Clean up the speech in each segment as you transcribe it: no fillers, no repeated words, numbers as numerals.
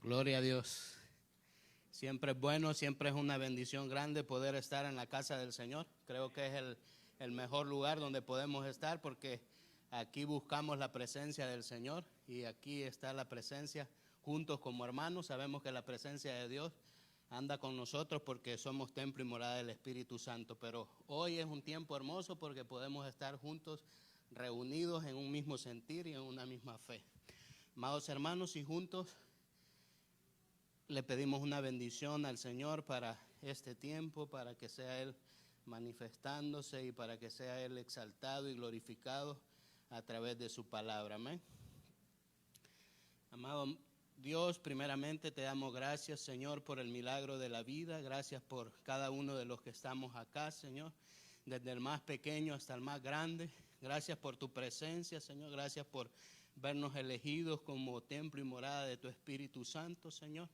Gloria a Dios. Siempre es bueno, siempre es una bendición grande poder estar en la casa del Señor. Creo que es el mejor lugar donde podemos estar porque aquí buscamos la presencia del Señor y aquí está la presencia juntos como hermanos. Sabemos que la presencia de Dios anda con nosotros porque somos templo y morada del Espíritu Santo. Pero hoy es un tiempo hermoso porque podemos estar juntos, reunidos en un mismo sentir y en una misma fe. Amados hermanos, y juntos le pedimos una bendición al Señor para este tiempo, para que sea Él manifestándose y para que sea Él exaltado y glorificado a través de su palabra. Amén. Amado Dios, primeramente te damos gracias, Señor, por el milagro de la vida. Gracias por cada uno de los que estamos acá, Señor, desde el más pequeño hasta el más grande. Gracias por tu presencia, Señor. Gracias por vernos elegidos como templo y morada de tu Espíritu Santo, Señor.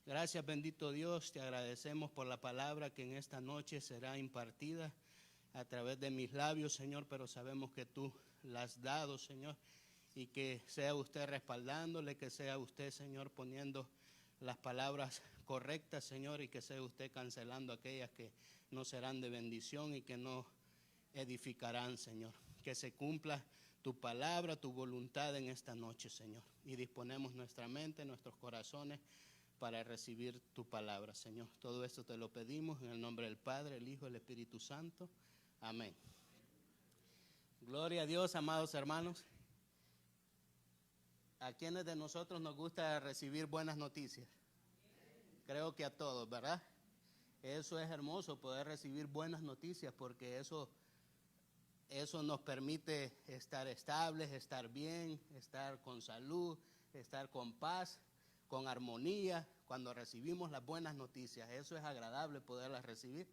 Gracias, bendito Dios, te agradecemos por la palabra que en esta noche será impartida a través de mis labios, Señor, pero sabemos que tú la has dado, Señor, y que sea usted respaldándole, que sea usted, Señor, poniendo las palabras correctas, Señor, y que sea usted cancelando aquellas que no serán de bendición y que no edificarán, Señor. Que se cumpla tu palabra, tu voluntad en esta noche, Señor, y disponemos nuestra mente, nuestros corazones para recibir tu palabra, Señor. Todo esto te lo pedimos en el nombre del Padre, el Hijo y el Espíritu Santo. Amén. Gloria a Dios, amados hermanos. ¿A quiénes de nosotros nos gusta recibir buenas noticias? Creo que a todos, ¿verdad? Eso es hermoso, poder recibir buenas noticias, porque eso nos permite estar estables, estar bien, estar con salud, estar con paz, con armonía, cuando recibimos las buenas noticias. Eso es agradable poderlas recibir.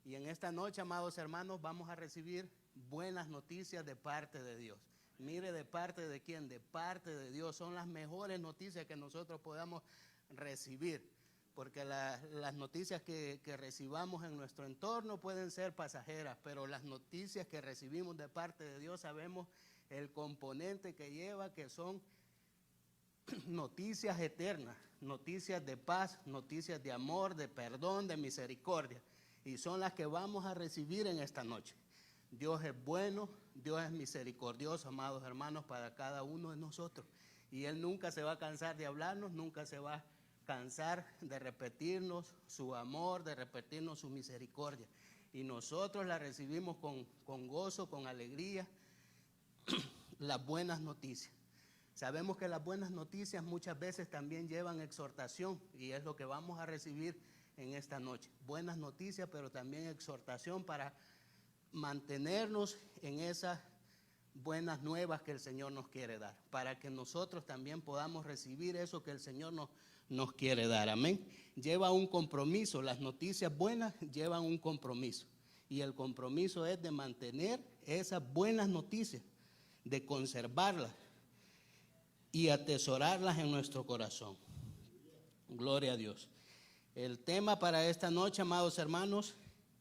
Y en esta noche, amados hermanos, vamos a recibir buenas noticias de parte de Dios. Mire, ¿de parte de quién? De parte de Dios. Son las mejores noticias que nosotros podamos recibir, porque las noticias que recibamos en nuestro entorno pueden ser pasajeras, pero las noticias que recibimos de parte de Dios sabemos el componente que lleva, que son noticias eternas, noticias de paz, noticias de amor, de perdón, de misericordia, y son las que vamos a recibir en esta noche. Dios es bueno, Dios es misericordioso, amados hermanos, para cada uno de nosotros, y Él nunca se va a cansar de hablarnos, nunca se va a cansar de repetirnos su amor, de repetirnos su misericordia, y nosotros la recibimos con gozo, con alegría, las buenas noticias. Sabemos que las buenas noticias muchas veces también llevan exhortación, y es lo que vamos a recibir en esta noche. Buenas noticias, pero también exhortación para mantenernos en esas buenas nuevas que el Señor nos quiere dar, para que nosotros también podamos recibir eso que el Señor nos quiere dar. Amén. Lleva un compromiso, las noticias buenas llevan un compromiso, y el compromiso es de mantener esas buenas noticias, de conservarlas y atesorarlas en nuestro corazón. Gloria a Dios. El tema para esta noche, amados hermanos,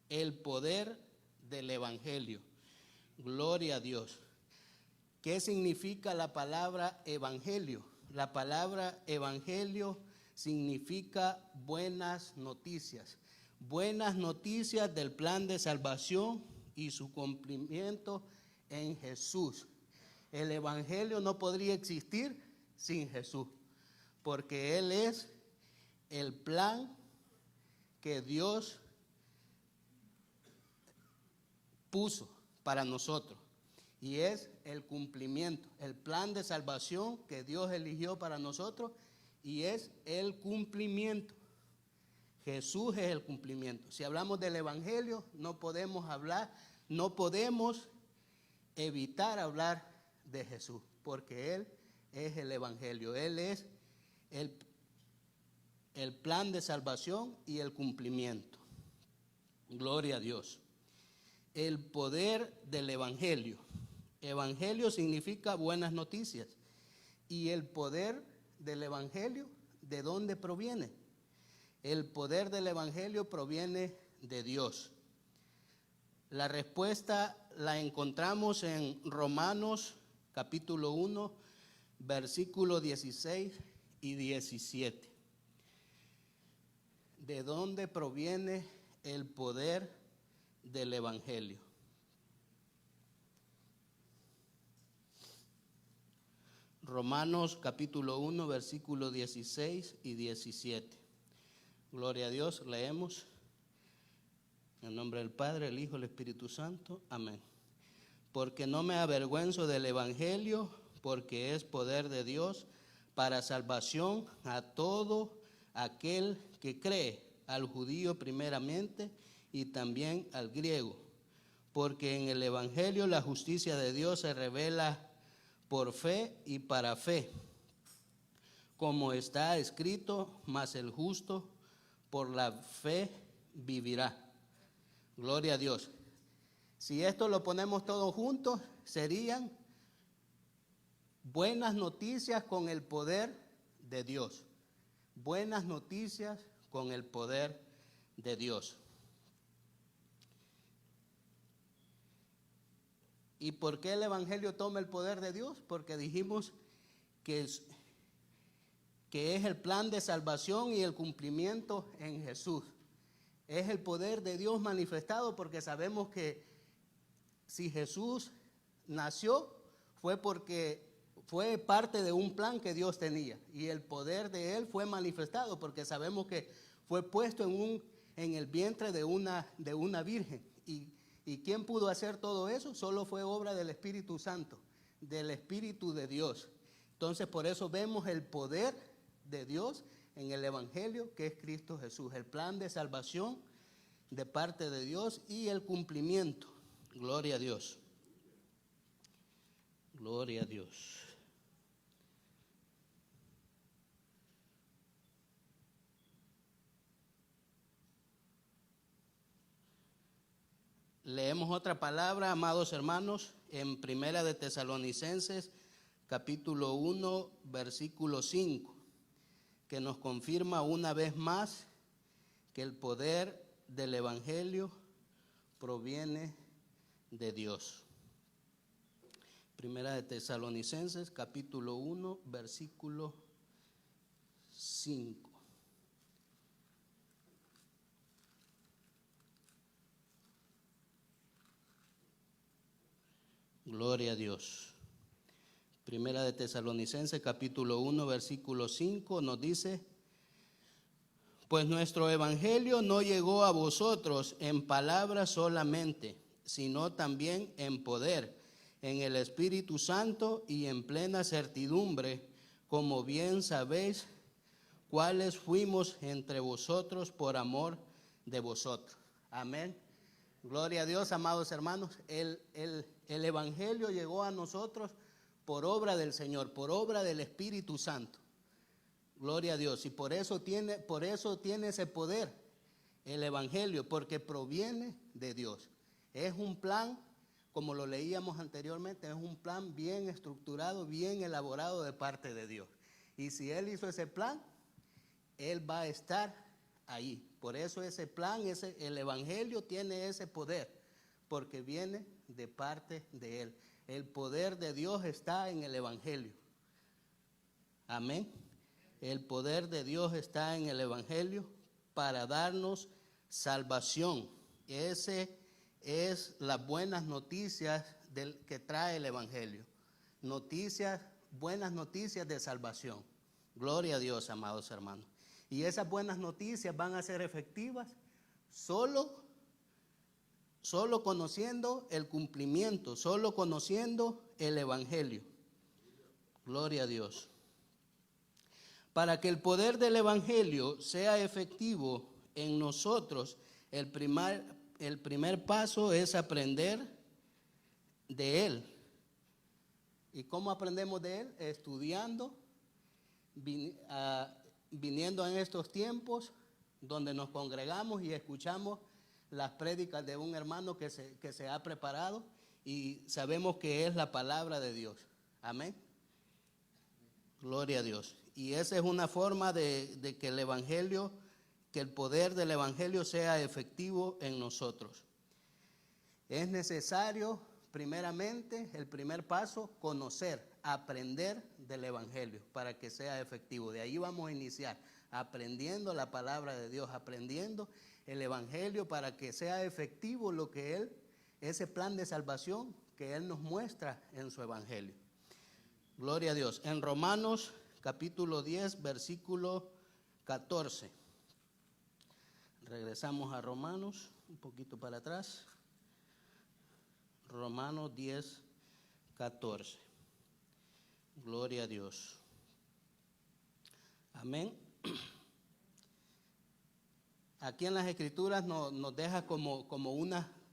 el poder del Evangelio. Gloria a Dios. ¿Qué significa la palabra evangelio? La palabra evangelio significa buenas noticias. Buenas noticias del plan de salvación y su cumplimiento en Jesús. El evangelio no podría existir sin Jesús, porque Él es el plan que Dios puso para nosotros, y es el cumplimiento, el plan de salvación que Dios eligió para nosotros, y es el cumplimiento. Jesús es el cumplimiento. Si hablamos del evangelio, no podemos evitar hablar de Jesús, porque Él es el evangelio, Él es el plan de salvación y el cumplimiento. Gloria a Dios. El poder del evangelio. Evangelio significa buenas noticias, y el poder del evangelio, ¿de dónde proviene? El poder del evangelio proviene de Dios. La respuesta la encontramos en Romanos capítulo 1, versículos 16 y 17. ¿De dónde proviene el poder del Evangelio? Romanos capítulo 1, versículos 16 y 17. Gloria a Dios, leemos. En el nombre del Padre, el Hijo, el Espíritu Santo. Amén. Porque no me avergüenzo del Evangelio, porque es poder de Dios para salvación a todo aquel que cree, al judío primeramente y también al griego. Porque en el Evangelio la justicia de Dios se revela por fe y para fe, como está escrito, mas el justo por la fe vivirá. Gloria a Dios. Si esto lo ponemos todos juntos, serían buenas noticias con el poder de Dios. Buenas noticias con el poder de Dios. ¿Y por qué el Evangelio toma el poder de Dios? Porque dijimos que es el plan de salvación y el cumplimiento en Jesús. Es el poder de Dios manifestado, porque sabemos que si Jesús nació fue porque fue parte de un plan que Dios tenía, y el poder de él fue manifestado porque sabemos que fue puesto en el vientre de una virgen. ¿Y quién pudo hacer todo eso? Solo fue obra del Espíritu Santo, del Espíritu de Dios. Entonces, por eso vemos el poder de Dios en el Evangelio, que es Cristo Jesús, el plan de salvación de parte de Dios y el cumplimiento. Gloria a Dios. Gloria a Dios. Leemos otra palabra, amados hermanos, en Primera de Tesalonicenses, capítulo 1, versículo 5, que nos confirma una vez más que el poder del Evangelio proviene de Dios. Primera de Tesalonicenses, capítulo 1, versículo 5. Gloria a Dios. Primera de Tesalonicenses, capítulo 1, versículo 5, nos dice: pues nuestro evangelio no llegó a vosotros en palabras solamente, sino también en poder, en el Espíritu Santo y en plena certidumbre, como bien sabéis cuáles fuimos entre vosotros por amor de vosotros. Amén. Gloria a Dios, amados hermanos. El Evangelio llegó a nosotros por obra del Señor, por obra del Espíritu Santo. Gloria a Dios. Y por eso tiene ese poder el Evangelio, porque proviene de Dios. Es un plan, como lo leíamos anteriormente, es un plan bien estructurado, bien elaborado de parte de Dios. Y si Él hizo ese plan, Él va a estar ahí. Por eso ese plan, el Evangelio tiene ese poder, porque viene de parte de Él. El poder de Dios está en el Evangelio. Amén. El poder de Dios está en el Evangelio para darnos salvación. Ese es las buenas noticias que trae el Evangelio. Buenas noticias de salvación. Gloria a Dios, amados hermanos. Y esas buenas noticias van a ser efectivas solo conociendo el cumplimiento, solo conociendo el Evangelio. Gloria a Dios. Para que el poder del Evangelio sea efectivo en nosotros, el primer paso es aprender de Él. ¿Y cómo aprendemos de Él? Estudiando, viniendo en estos tiempos donde nos congregamos y escuchamos las prédicas de un hermano que se ha preparado y sabemos que es la palabra de Dios. Amén. Gloria a Dios. Y esa es una forma de que el Evangelio, que el poder del Evangelio sea efectivo en nosotros. Es necesario, primeramente, el primer paso, conocer, aprender del Evangelio para que sea efectivo. De ahí vamos a iniciar, aprendiendo la palabra de Dios, aprendiendo el evangelio para que sea efectivo lo que ese plan de salvación que Él nos muestra en su evangelio. Gloria a Dios. En Romanos capítulo 10, versículo 14. Regresamos a Romanos, un poquito para atrás. Romanos 10, 14. Gloria a Dios. Amén. Aquí en las Escrituras nos deja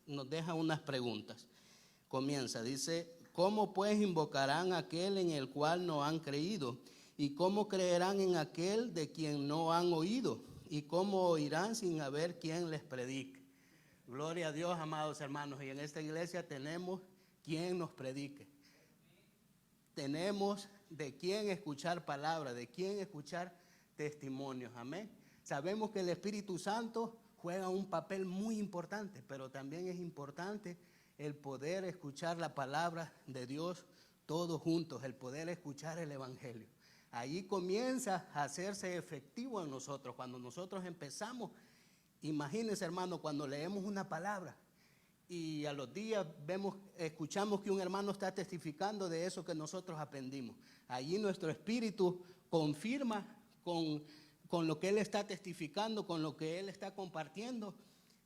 nos deja unas preguntas. Comienza, dice, ¿cómo pues invocarán a aquel en el cual no han creído? ¿Y cómo creerán en aquel de quien no han oído? ¿Y cómo oirán sin haber quien les predique? Gloria a Dios, amados hermanos. Y en esta iglesia tenemos quien nos predique. Tenemos de quién escuchar palabras, de quién escuchar testimonios. Amén. Sabemos que el Espíritu Santo juega un papel muy importante, pero también es importante el poder escuchar la palabra de Dios todos juntos, el poder escuchar el evangelio. Ahí comienza a hacerse efectivo en nosotros. Cuando nosotros empezamos, imagínense, hermano, cuando leemos una palabra y a los días escuchamos que un hermano está testificando de eso que nosotros aprendimos. Allí nuestro espíritu confirma con lo que él está testificando, con lo que él está compartiendo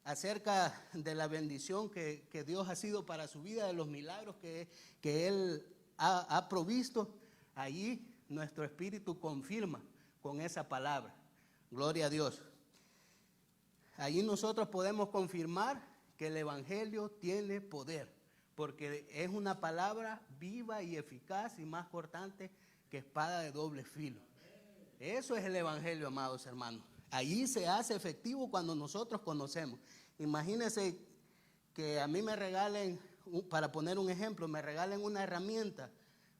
acerca de la bendición que Dios ha sido para su vida, de los milagros que él ha provisto. Allí nuestro espíritu confirma con esa palabra. Gloria a Dios. Allí nosotros podemos confirmar que el evangelio tiene poder, porque es una palabra viva y eficaz y más cortante que espada de doble filo. Eso es el evangelio, amados hermanos. Allí se hace efectivo cuando nosotros conocemos. Imagínense que a mí me regalen, para poner un ejemplo, me regalen una herramienta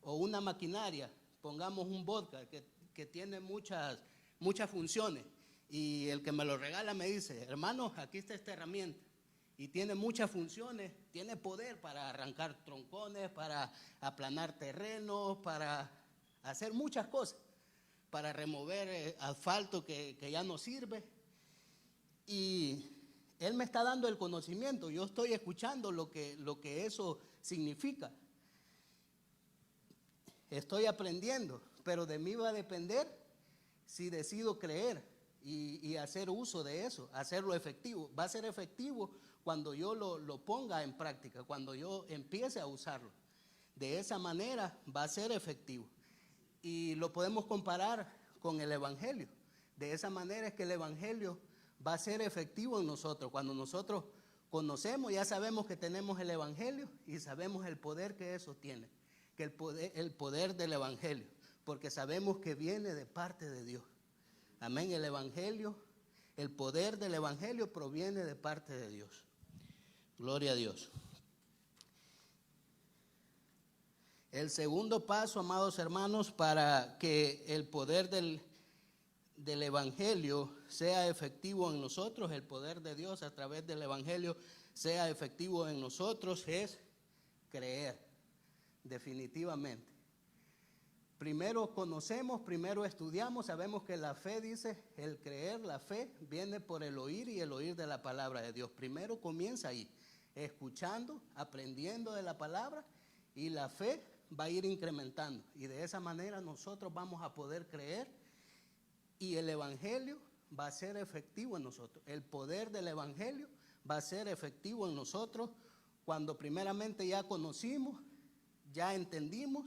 o una maquinaria, pongamos un vodka que tiene muchas funciones, y el que me lo regala me dice, hermano, aquí está esta herramienta y tiene muchas funciones, tiene poder para arrancar troncones, para aplanar terrenos, para hacer muchas cosas, para remover asfalto que ya no sirve. Y él me está dando el conocimiento, yo estoy escuchando lo que eso significa. Estoy aprendiendo, pero de mí va a depender si decido creer y hacer uso de eso, hacerlo efectivo. Va a ser efectivo cuando yo lo ponga en práctica, cuando yo empiece a usarlo. De esa manera va a ser efectivo. Y lo podemos comparar con el evangelio. De esa manera es que el evangelio va a ser efectivo en nosotros. Cuando nosotros conocemos, ya sabemos que tenemos el evangelio y sabemos el poder que eso tiene, que el poder del evangelio, porque sabemos que viene de parte de Dios. Amén. El evangelio, el poder del evangelio proviene de parte de Dios. Gloria a Dios. El segundo paso, amados hermanos, para que el poder del evangelio sea efectivo en nosotros, el poder de Dios a través del evangelio sea efectivo en nosotros, es creer, definitivamente. Primero conocemos, primero estudiamos, sabemos que la fe, dice, el creer, la fe viene por el oír y el oír de la palabra de Dios. Primero comienza ahí, escuchando, aprendiendo de la palabra, y la fe va a ir incrementando. Y de esa manera nosotros vamos a poder creer y el evangelio va a ser efectivo en nosotros. El poder del evangelio va a ser efectivo en nosotros cuando primeramente ya conocimos, ya entendimos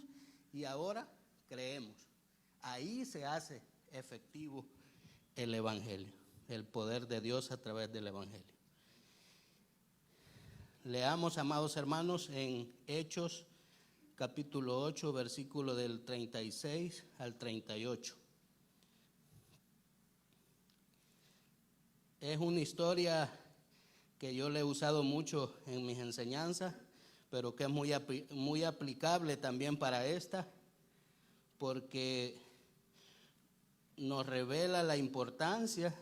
y ahora creemos. Ahí se hace efectivo el evangelio, el poder de Dios a través del evangelio. Leamos, amados hermanos, en Hechos capítulo 8, versículo del 36 al 38. Es una historia que yo le he usado mucho en mis enseñanzas, pero que es muy aplicable también para esta, porque nos revela la importancia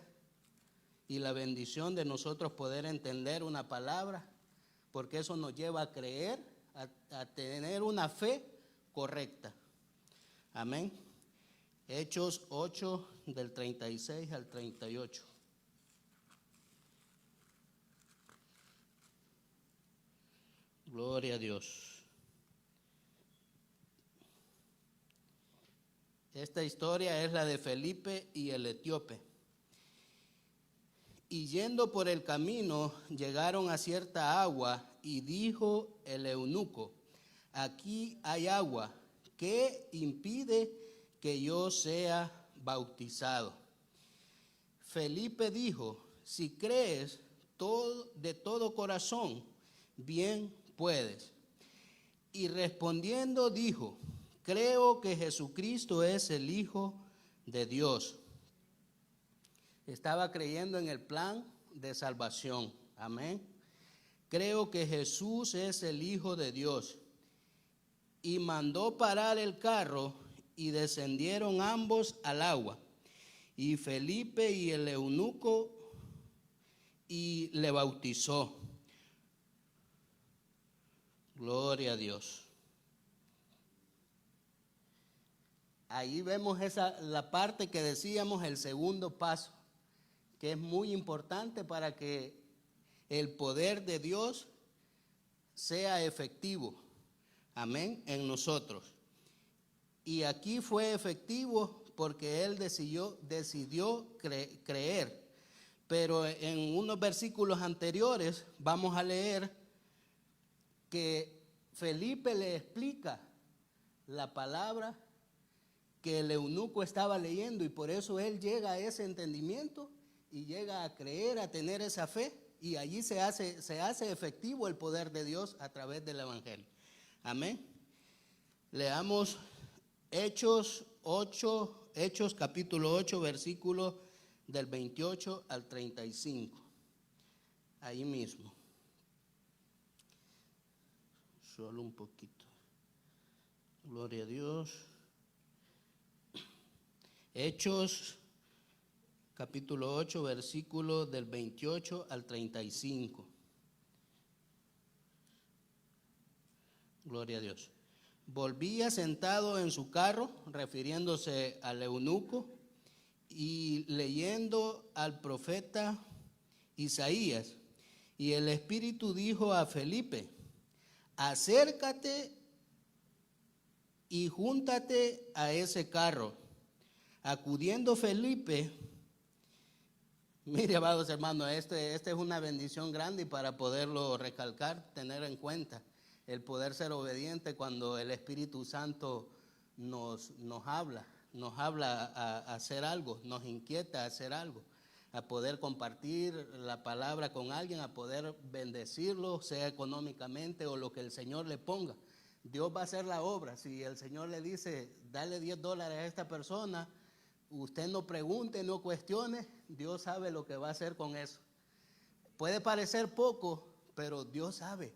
y la bendición de nosotros poder entender una palabra, porque eso nos lleva a creer, a tener una fe correcta. Amén. Hechos 8, del 36 al 38. Gloria a Dios. Esta historia es la de Felipe y el etíope. Y yendo por el camino, llegaron a cierta agua, y dijo el eunuco: aquí hay agua, ¿qué impide que yo sea bautizado? Felipe dijo: si crees de todo corazón, bien puedes. Y respondiendo dijo: creo que Jesucristo es el Hijo de Dios. Estaba creyendo en el plan de salvación. Amén. Creo que Jesús es el Hijo de Dios. Y mandó parar el carro, y descendieron ambos al agua. Y Felipe y el eunuco, y le bautizó. Gloria a Dios. Ahí vemos la parte que decíamos, el segundo paso, que es muy importante para que el poder de Dios sea efectivo. Amén, en nosotros. Y aquí fue efectivo porque él decidió creer. Pero en unos versículos anteriores vamos a leer que Felipe le explica la palabra que el eunuco estaba leyendo, y por eso él llega a ese entendimiento y llega a creer, a tener esa fe, y allí se hace efectivo el poder de Dios a través del evangelio. Amén. Leamos Hechos capítulo 8, versículos del 28 al 35. Ahí mismo. Solo un poquito. Gloria a Dios. Hechos capítulo 8, versículos del 28 al 35. Gloria a Dios. Volvía sentado en su carro, refiriéndose al eunuco, y leyendo al profeta Isaías. Y el Espíritu dijo a Felipe: acércate y júntate a ese carro. Acudiendo Felipe, mire, amados hermanos, este es una bendición grande, y para poderlo recalcar, tener en cuenta el poder ser obediente cuando el Espíritu Santo nos habla a hacer algo, nos inquieta a hacer algo, a poder compartir la palabra con alguien, a poder bendecirlo, sea económicamente o lo que el Señor le ponga. Dios va a hacer la obra. Si el Señor le dice, dale $10 a esta persona, usted no pregunte, no cuestione, Dios sabe lo que va a hacer con eso. Puede parecer poco, pero Dios sabe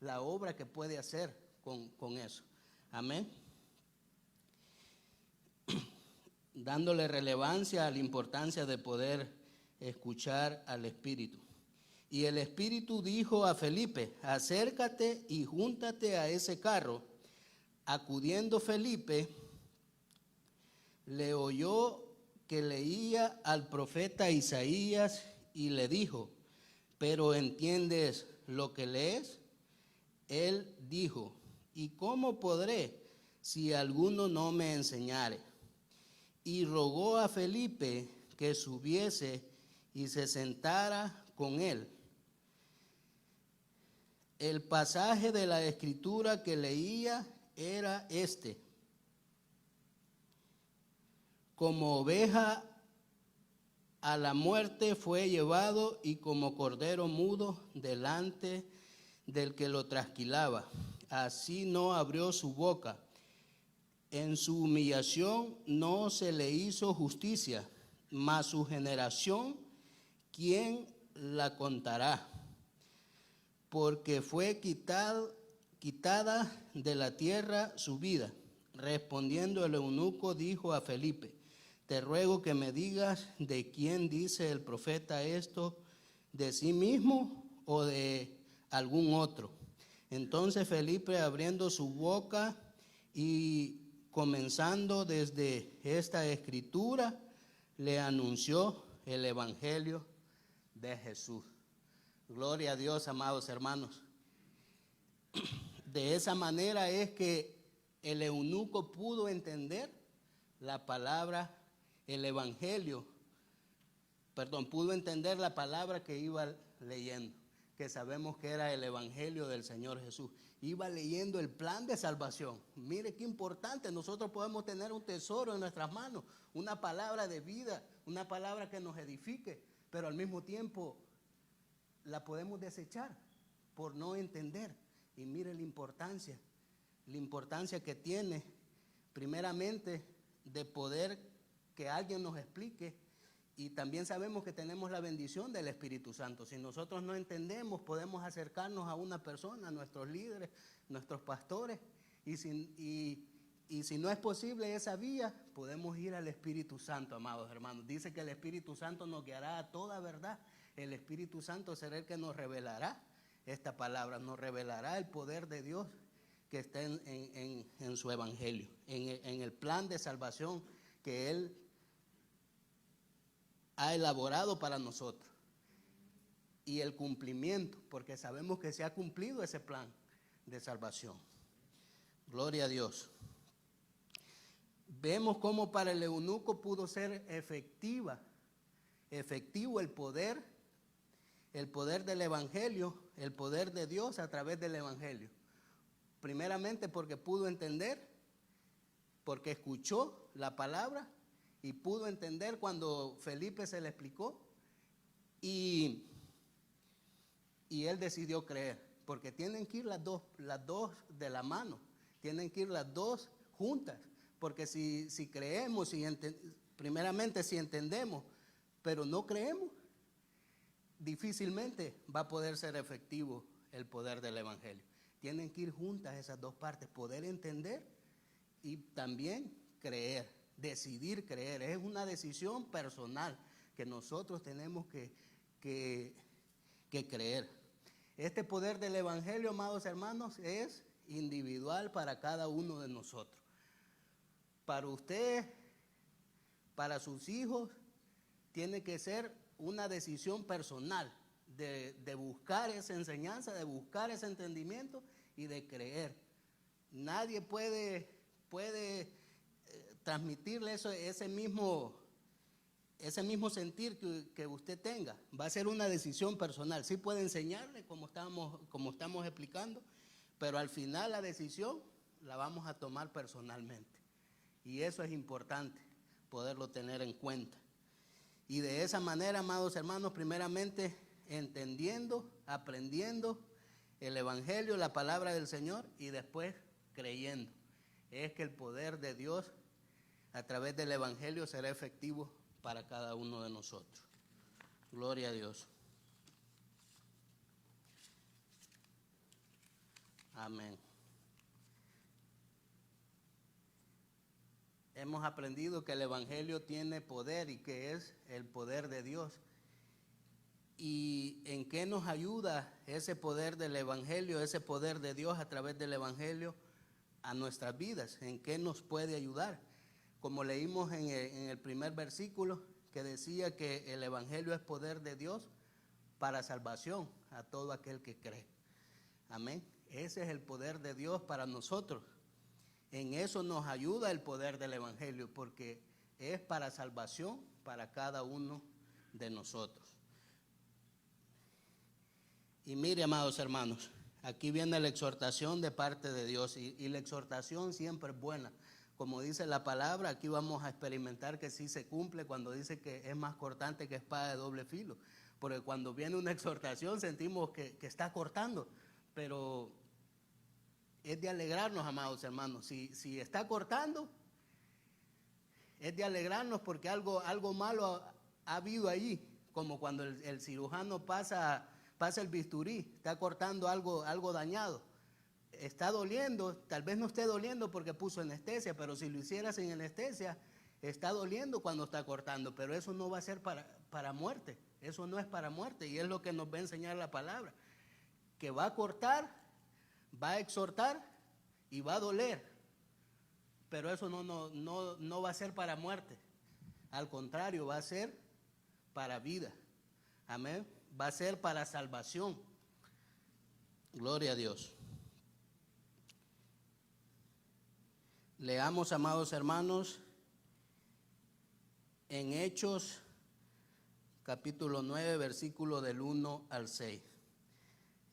la obra que puede hacer con eso. Amén. Dándole relevancia a la importancia de poder escuchar al Espíritu. Y el Espíritu dijo a Felipe: acércate y júntate a ese carro. Acudiendo Felipe, le oyó que leía al profeta Isaías, y le dijo: ¿pero entiendes lo que lees? Él dijo: ¿y cómo podré si alguno no me enseñare? Y rogó a Felipe que subiese y se sentara con él. El pasaje de la Escritura que leía era este: como oveja a la muerte fue llevado, y como cordero mudo delante del que lo trasquilaba, así no abrió su boca. En su humillación no se le hizo justicia, mas su generación, ¿quién la contará? Porque fue quitada de la tierra su vida. Respondiendo el eunuco dijo a Felipe: te ruego que me digas de quién dice el profeta esto, de sí mismo o de algún otro. Entonces Felipe, abriendo su boca y comenzando desde esta escritura, le anunció el evangelio de Jesús. Gloria a Dios, amados hermanos. De esa manera es que el eunuco pudo entender la palabra, el evangelio, pudo entender la palabra que iba leyendo, que sabemos que era el evangelio del Señor Jesús. Iba leyendo el plan de salvación. Mire qué importante, nosotros podemos tener un tesoro en nuestras manos, una palabra de vida, una palabra que nos edifique, pero al mismo tiempo la podemos desechar por no entender. Y mire la importancia que tiene, primeramente, de poder que alguien nos explique. Y también sabemos que tenemos la bendición del Espíritu Santo. Si nosotros no entendemos, podemos acercarnos a una persona, a nuestros líderes, nuestros pastores. Y si no es posible esa vía, podemos ir al Espíritu Santo, amados hermanos. Dice que el Espíritu Santo nos guiará a toda verdad. El Espíritu Santo será el que nos revelará esta palabra, nos revelará el poder de Dios que está en su evangelio, en el plan de salvación que Él ha elaborado para nosotros. Y el cumplimiento, porque sabemos que se ha cumplido ese plan de salvación. Gloria a Dios. Vemos cómo para el eunuco pudo ser efectivo el poder del evangelio, el poder de Dios a través del evangelio. Primeramente porque pudo entender, porque escuchó la palabra y pudo entender cuando Felipe se le explicó y él decidió creer, porque tienen que ir las dos de la mano, tienen que ir las dos juntas, porque si creemos, primeramente si entendemos, pero no creemos, difícilmente va a poder ser efectivo el poder del evangelio. Tienen que ir juntas esas dos partes, poder entender y también creer, decidir creer. Es una decisión personal que nosotros tenemos que creer. Este poder del evangelio, amados hermanos, es individual para cada uno de nosotros. Para usted, para sus hijos, tiene que ser una decisión personal de buscar esa enseñanza, de buscar ese entendimiento y de creer. Nadie puede transmitirle ese mismo sentir que usted tenga. Va a ser una decisión personal. Sí puede enseñarle como estamos explicando, pero al final la decisión la vamos a tomar personalmente. Y eso es importante, poderlo tener en cuenta. Y de esa manera, amados hermanos, primeramente entendiendo, aprendiendo el evangelio, la palabra del Señor, y después creyendo. Es que el poder de Dios a través del evangelio será efectivo para cada uno de nosotros. Gloria a Dios. Amén. Hemos aprendido que el evangelio tiene poder y que es el poder de Dios. ¿Y en qué nos ayuda ese poder del evangelio, ese poder de Dios a través del evangelio a nuestras vidas? ¿En qué nos puede ayudar? Como leímos en el primer versículo, que decía que el evangelio es poder de Dios para salvación a todo aquel que cree. Amén. Ese es el poder de Dios para nosotros. En eso nos ayuda el poder del evangelio, porque es para salvación para cada uno de nosotros. Y mire, amados hermanos, aquí viene la exhortación de parte de Dios, y la exhortación siempre es buena. Como dice la palabra, aquí vamos a experimentar que sí se cumple cuando dice que es más cortante que espada de doble filo. Porque cuando viene una exhortación sentimos que está cortando, pero es de alegrarnos, amados hermanos. Si está cortando, es de alegrarnos porque algo malo ha habido allí, como cuando el cirujano pasa el bisturí, está cortando algo dañado. Está doliendo, tal vez no esté doliendo porque puso anestesia, pero si lo hiciera sin anestesia, está doliendo cuando está cortando, pero eso no va a ser para muerte, eso no es para muerte, y es lo que nos va a enseñar la palabra, que va a cortar, va a exhortar y va a doler, pero eso no va a ser para muerte. Al contrario, va a ser para vida. Amén. Va a ser para salvación. Gloria a Dios. Leamos, amados hermanos, en Hechos, capítulo 9, versículo del 1 al 6.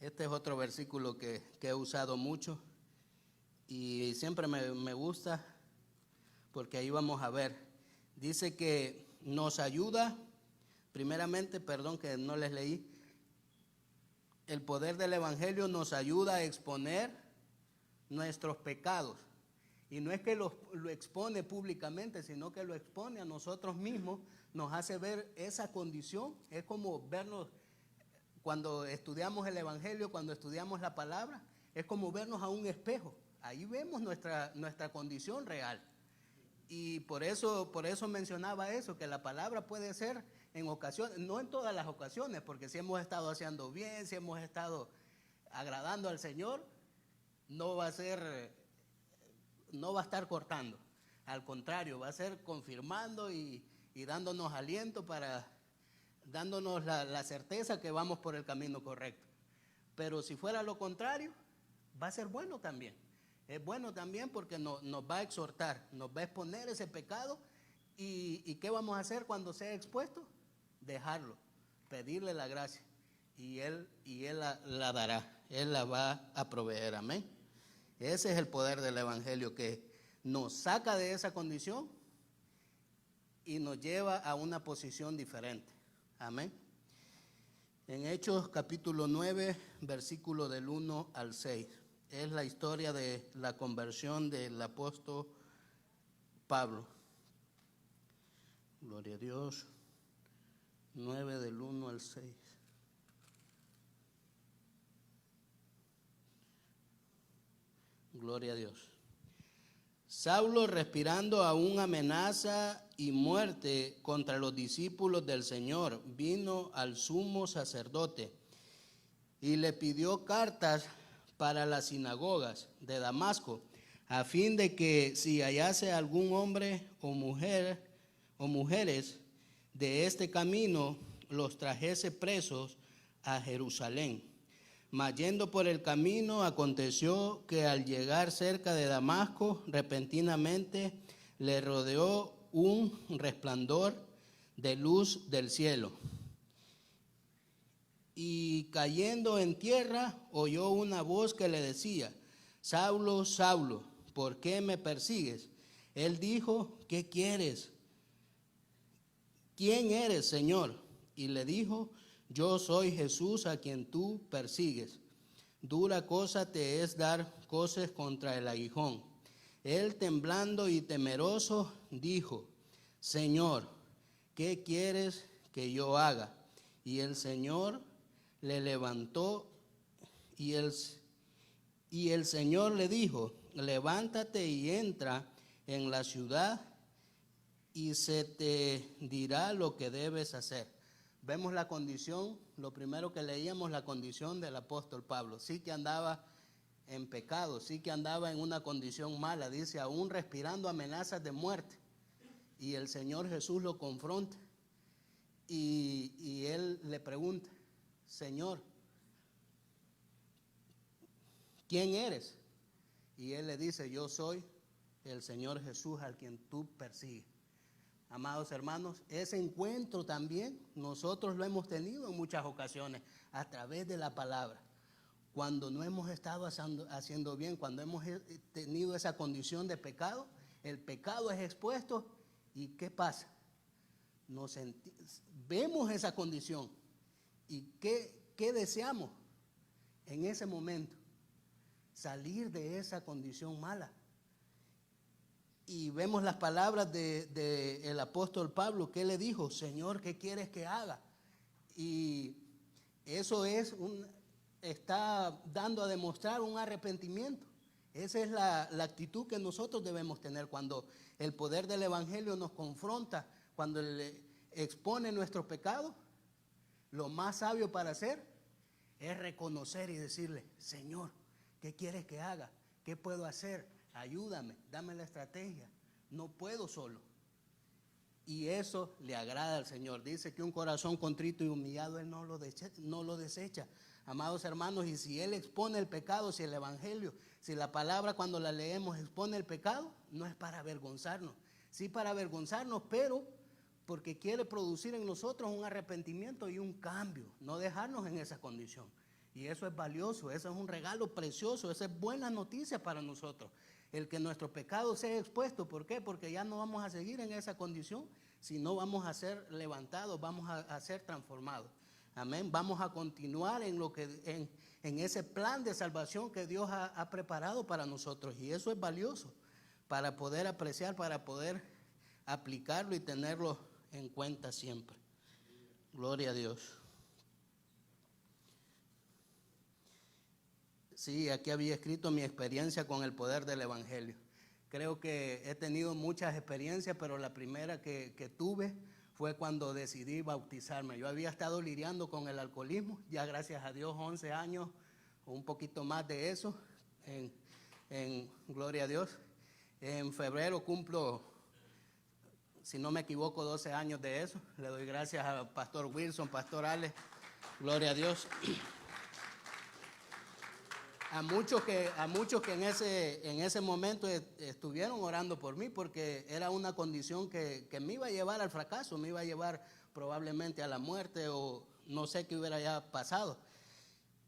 Este es otro versículo que he usado mucho y siempre me gusta porque ahí vamos a ver. Dice que nos ayuda, primeramente, perdón que no les leí, el poder del Evangelio nos ayuda a exponer nuestros pecados. Y no es que lo expone públicamente, sino que lo expone a nosotros mismos, nos hace ver esa condición. Es como vernos, cuando estudiamos el Evangelio, cuando estudiamos la palabra, es como vernos a un espejo. Ahí vemos nuestra condición real. Y por eso mencionaba eso, que la palabra puede ser en ocasiones, no en todas las ocasiones, porque si hemos estado haciendo bien, si hemos estado agradando al Señor, no va a estar cortando. Al contrario, va a ser confirmando y dándonos aliento, dándonos la certeza que vamos por el camino correcto. Pero si fuera lo contrario, va a ser bueno también. Es bueno también porque nos va a exhortar, nos va a exponer ese pecado. ¿Y qué vamos a hacer cuando sea expuesto? Dejarlo, pedirle la gracia. Y Él la dará, Él la va a proveer, amén. Ese es el poder del Evangelio, que nos saca de esa condición y nos lleva a una posición diferente. Amén. En Hechos capítulo 9, versículo del 1 al 6, es la historia de la conversión del apóstol Pablo. Gloria a Dios. 9 del 1 al 6. Gloria a Dios. Saulo, respirando aún amenaza y muerte contra los discípulos del Señor, vino al sumo sacerdote y le pidió cartas para las sinagogas de Damasco, a fin de que si hallase algún hombre o mujeres de este camino, los trajese presos a Jerusalén. Mas yendo por el camino, aconteció que al llegar cerca de Damasco, repentinamente le rodeó un resplandor de luz del cielo. Y cayendo en tierra, oyó una voz que le decía: Saulo, Saulo, ¿por qué me persigues? Él dijo: ¿qué quieres? ¿Quién eres, Señor? Y le dijo: yo soy Jesús a quien tú persigues. Dura cosa te es dar coces contra el aguijón. Él, temblando y temeroso, dijo: Señor, ¿qué quieres que yo haga? Y el Señor le levantó y el Señor le dijo: levántate y entra en la ciudad y se te dirá lo que debes hacer. Vemos la condición, lo primero que leíamos, la condición del apóstol Pablo. Sí que andaba en pecado, sí que andaba en una condición mala, dice, aún respirando amenazas de muerte. Y el Señor Jesús lo confronta y él le pregunta: Señor, ¿quién eres? Y él le dice: yo soy el Señor Jesús al quien tú persigues. Amados hermanos, ese encuentro también nosotros lo hemos tenido en muchas ocasiones a través de la palabra. Cuando no hemos estado haciendo bien, cuando hemos tenido esa condición de pecado, el pecado es expuesto y ¿qué pasa? Vemos esa condición y ¿qué deseamos en ese momento? Salir de esa condición mala. Y vemos las palabras del apóstol Pablo, que le dijo: Señor, ¿qué quieres que haga? Y eso está dando a demostrar un arrepentimiento. Esa es la actitud que nosotros debemos tener cuando el poder del Evangelio nos confronta, cuando le expone nuestros pecados. Lo más sabio para hacer es reconocer y decirle: Señor, ¿qué quieres que haga? ¿Qué puedo hacer? Ayúdame, dame la estrategia. No puedo solo. Y eso le agrada al Señor. Dice que un corazón contrito y humillado Él no lo desecha. Amados hermanos, y si Él expone el pecado, si el Evangelio, si la palabra cuando la leemos expone el pecado, no es para avergonzarnos. Sí para avergonzarnos, pero porque quiere producir en nosotros un arrepentimiento y un cambio, no dejarnos en esa condición. Y eso es valioso, eso es un regalo precioso, esa es buena noticia para nosotros. El que nuestro pecado sea expuesto, ¿por qué? Porque ya no vamos a seguir en esa condición, sino vamos a ser levantados, vamos a ser transformados. Amén. Vamos a continuar en ese plan de salvación que Dios ha preparado para nosotros. Y eso es valioso para poder apreciar, para poder aplicarlo y tenerlo en cuenta siempre. Gloria a Dios. Sí, aquí había escrito mi experiencia con el poder del Evangelio. Creo que he tenido muchas experiencias, pero la primera que tuve fue cuando decidí bautizarme. Yo había estado lidiando con el alcoholismo, ya gracias a Dios 11 años, o un poquito más de eso, en gloria a Dios. En febrero cumplo, si no me equivoco, 12 años de eso. Le doy gracias al Pastor Wilson, Pastor Alex, gloria a Dios. A muchos que en ese momento estuvieron orando por mí, porque era una condición que me iba a llevar al fracaso, me iba a llevar probablemente a la muerte, o no sé qué hubiera ya pasado.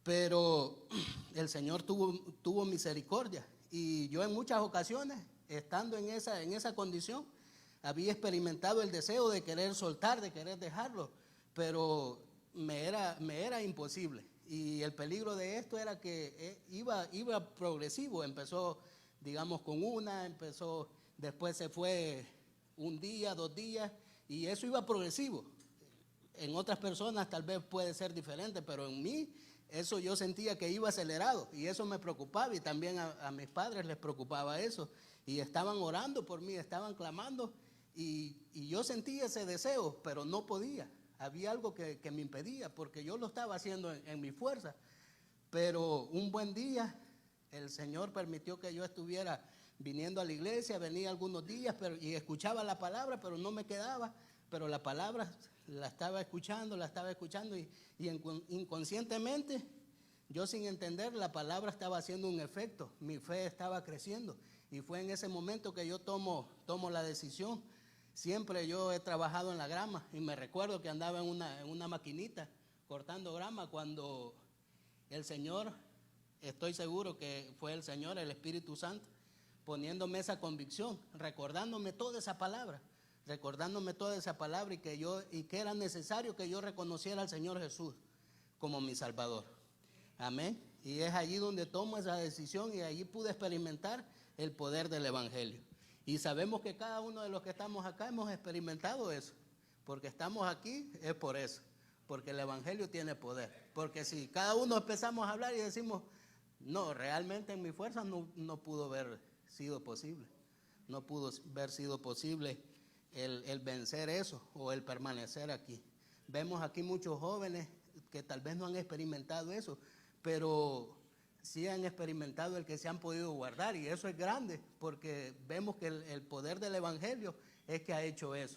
Pero el Señor tuvo misericordia, y yo en muchas ocasiones, estando en esa condición, había experimentado el deseo de querer soltar, de querer dejarlo, pero me era imposible. Y el peligro de esto era que iba progresivo. Empezó, digamos, con después se fue un día, 2 días, y eso iba progresivo. En otras personas tal vez puede ser diferente, pero en mí eso yo sentía que iba acelerado, y eso me preocupaba, y también a mis padres les preocupaba eso, y estaban orando por mí, estaban clamando, y yo sentía ese deseo, pero no podía. Había algo que me impedía, porque yo lo estaba haciendo en mi fuerza. Pero un buen día el Señor permitió que yo estuviera viniendo a la iglesia, venía algunos días y escuchaba la palabra, pero no me quedaba. Pero la palabra la estaba escuchando y inconscientemente, yo sin entender, la palabra estaba haciendo un efecto, mi fe estaba creciendo. Y fue en ese momento que yo tomo la decisión. Siempre yo he trabajado en la grama, y me recuerdo que andaba en una maquinita cortando grama cuando el Señor, estoy seguro que fue el Señor, el Espíritu Santo, poniéndome esa convicción, recordándome toda esa palabra, y que era necesario que yo reconociera al Señor Jesús como mi Salvador. Amén. Y es allí donde tomo esa decisión, y allí pude experimentar el poder del Evangelio. Y sabemos que cada uno de los que estamos acá hemos experimentado eso, porque estamos aquí es por eso, porque el Evangelio tiene poder. Porque si cada uno empezamos a hablar y decimos, no, realmente en mi fuerza no pudo haber sido posible, el vencer eso o el permanecer aquí. Vemos aquí muchos jóvenes que tal vez no han experimentado eso, pero sí han experimentado el que se han podido guardar, y eso es grande, porque vemos que el poder del Evangelio es que ha hecho eso.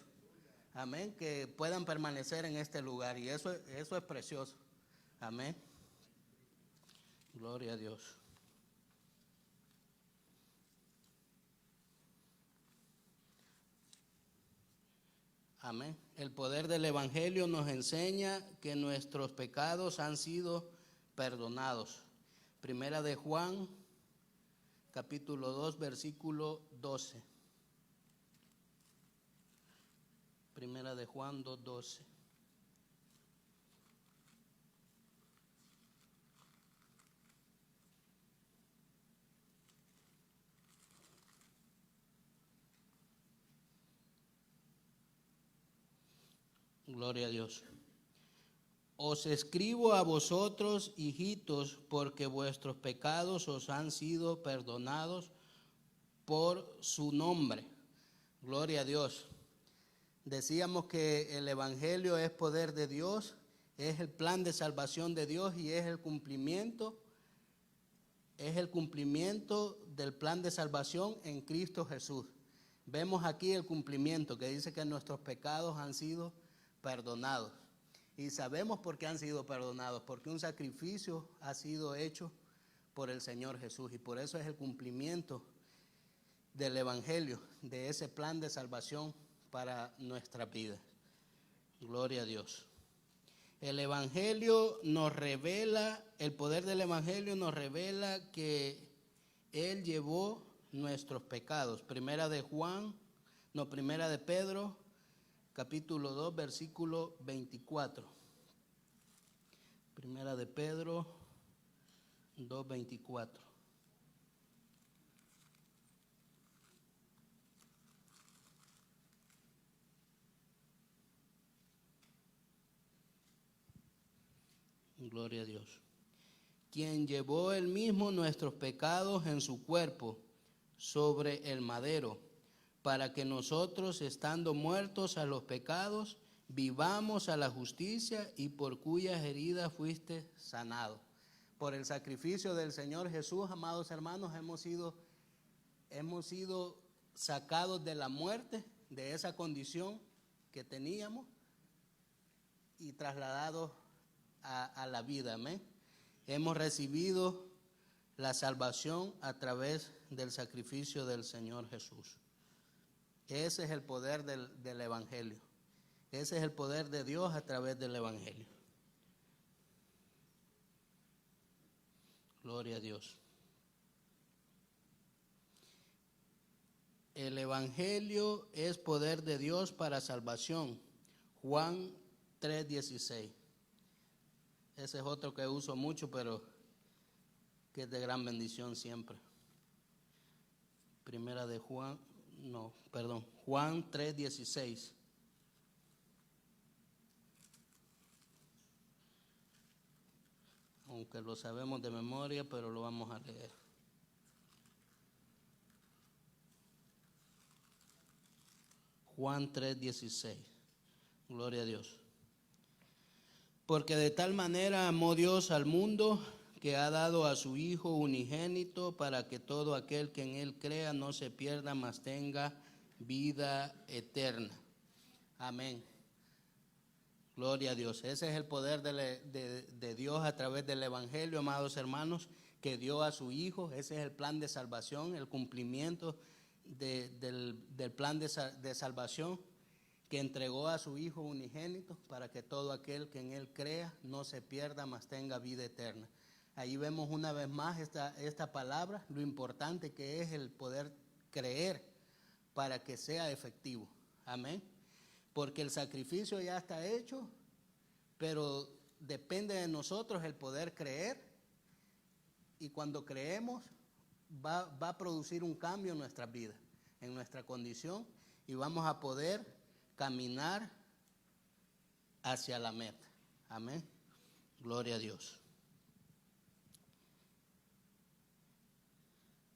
Amén, que puedan permanecer en este lugar, y eso es precioso. Amén. Gloria a Dios. Amén. El poder del Evangelio nos enseña que nuestros pecados han sido perdonados. Primera de Juan, capítulo 2, versículo 12. Primera de Juan 2:12. Gloria a Dios. Os escribo a vosotros, hijitos, porque vuestros pecados os han sido perdonados por su nombre. Gloria a Dios. Decíamos que el Evangelio es poder de Dios, es el plan de salvación de Dios, y es el cumplimiento del plan de salvación en Cristo Jesús. Vemos aquí el cumplimiento que dice que nuestros pecados han sido perdonados. Y sabemos por qué han sido perdonados, porque un sacrificio ha sido hecho por el Señor Jesús. Y por eso es el cumplimiento del Evangelio, de ese plan de salvación para nuestra vida. Gloria a Dios. El Evangelio nos revela, el poder del Evangelio nos revela que Él llevó nuestros pecados. Primera de Pedro, capítulo 2, versículo 24. Primera de Pedro 2, 24. Gloria a Dios. Quien llevó él mismo nuestros pecados en su cuerpo sobre el madero, para que nosotros, estando muertos a los pecados, vivamos a la justicia, y por cuyas heridas fuiste sanado. Por el sacrificio del Señor Jesús, amados hermanos, hemos sido sacados de la muerte, de esa condición que teníamos, y trasladados a la vida, amén. Hemos recibido la salvación a través del sacrificio del Señor Jesús. Ese es el poder del Evangelio. Ese es el poder de Dios a través del Evangelio. Gloria a Dios. El Evangelio es poder de Dios para salvación. Juan 3:16. Ese es otro que uso mucho, pero que es de gran bendición siempre. Juan 3:16. Aunque lo sabemos de memoria, pero lo vamos a leer. Juan 3:16. Gloria a Dios. Porque de tal manera amó Dios al mundo, que ha dado a su Hijo unigénito, para que todo aquel que en Él crea no se pierda, mas tenga vida eterna. Amén. Gloria a Dios. Ese es el poder de Dios a través del Evangelio, amados hermanos, que dio a su Hijo. Ese es el plan de salvación, el cumplimiento del plan de salvación, que entregó a su Hijo unigénito para que todo aquel que en Él crea no se pierda, mas tenga vida eterna. Ahí vemos una vez más esta palabra, lo importante que es el poder creer para que sea efectivo. Amén. Porque el sacrificio ya está hecho, pero depende de nosotros el poder creer, y cuando creemos va a producir un cambio en nuestras vidas, en nuestra condición, y vamos a poder caminar hacia la meta. Amén. Gloria a Dios.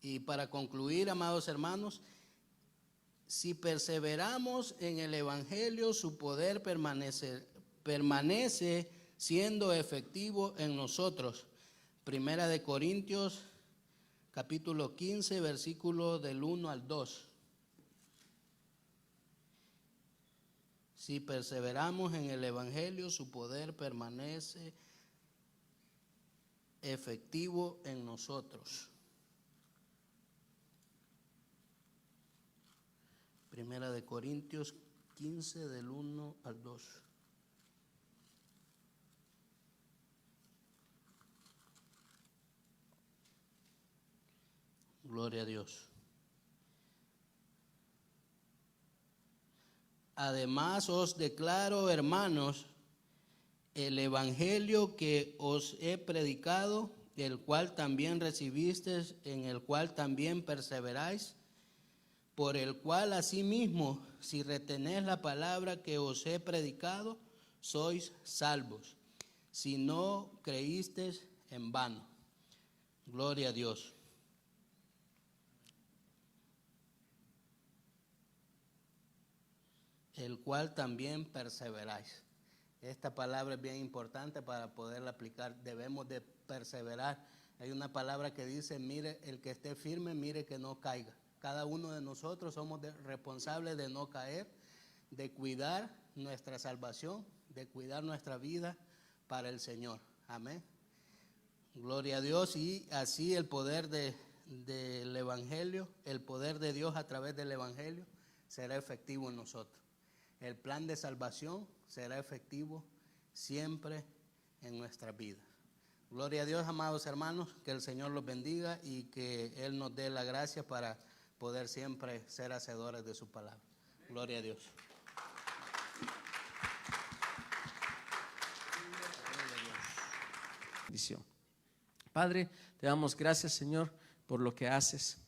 Y para concluir, amados hermanos, si perseveramos en el Evangelio, su poder permanece siendo efectivo en nosotros. Primera de Corintios, capítulo 15, versículo del 1 al 2. Si perseveramos en el Evangelio, su poder permanece efectivo en nosotros. Primera de Corintios 15, del 1 al 2. Gloria a Dios. Además os declaro, hermanos, el evangelio que os he predicado, el cual también recibisteis, en el cual también perseveráis, por el cual asimismo, si retenéis la palabra que os he predicado, sois salvos, si no creísteis en vano. Gloria a Dios. El cual también perseveráis. Esta palabra es bien importante para poderla aplicar. Debemos de perseverar. Hay una palabra que dice, mire, el que esté firme, mire que no caiga. Cada uno de nosotros somos responsables de no caer, de cuidar nuestra salvación, de cuidar nuestra vida para el Señor. Amén. Gloria a Dios. Y así el poder del Evangelio, el poder de Dios a través del Evangelio será efectivo en nosotros. El plan de salvación será efectivo siempre en nuestra vida. Gloria a Dios, amados hermanos, que el Señor los bendiga y que Él nos dé la gracia para poder siempre ser hacedores de su palabra. Gloria a Dios. Bendición. Padre, te damos gracias, Señor, por lo que haces,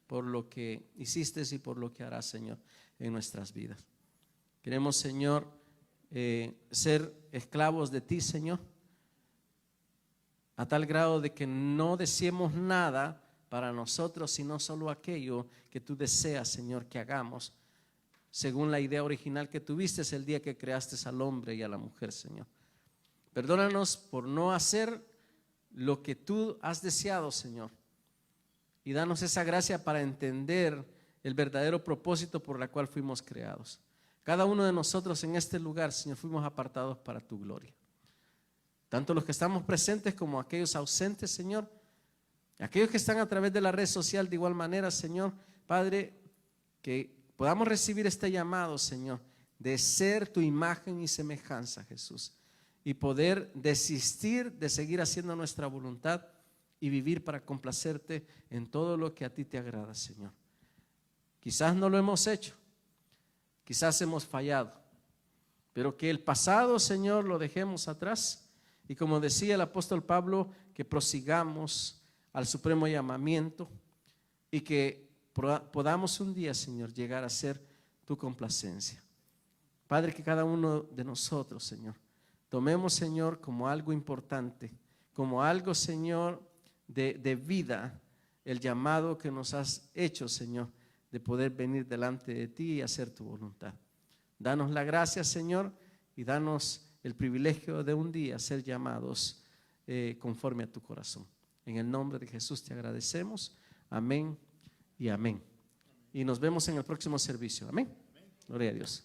por lo que hiciste y por lo que harás, Señor, en nuestras vidas. Queremos, Señor, ser esclavos de ti, Señor, a tal grado de que no deseemos nada para nosotros, sino solo aquello que tú deseas, Señor, que hagamos, según la idea original que tuviste el día que creaste al hombre y a la mujer, Señor. Perdónanos por no hacer lo que tú has deseado, Señor, y danos esa gracia para entender el verdadero propósito por la cual fuimos creados. Cada uno de nosotros en este lugar, Señor, fuimos apartados para tu gloria. Tanto los que estamos presentes como aquellos ausentes, Señor, aquellos que están a través de la red social de igual manera, Señor, Padre, que podamos recibir este llamado, Señor, de ser tu imagen y semejanza, Jesús, y poder desistir de seguir haciendo nuestra voluntad y vivir para complacerte en todo lo que a ti te agrada, Señor. Quizás no lo hemos hecho, quizás hemos fallado, pero que el pasado, Señor, lo dejemos atrás y, como decía el apóstol Pablo, que prosigamos al supremo llamamiento y que podamos un día, Señor, llegar a ser tu complacencia. Padre, que cada uno de nosotros, Señor, tomemos, Señor, como algo importante, como algo, Señor, de vida, el llamado que nos has hecho, Señor, de poder venir delante de ti y hacer tu voluntad. Danos la gracia, Señor, y danos el privilegio de un día ser llamados conforme a tu corazón. En el nombre de Jesús te agradecemos. Amén y amén. Y nos vemos en el próximo servicio. Amén. Gloria a Dios.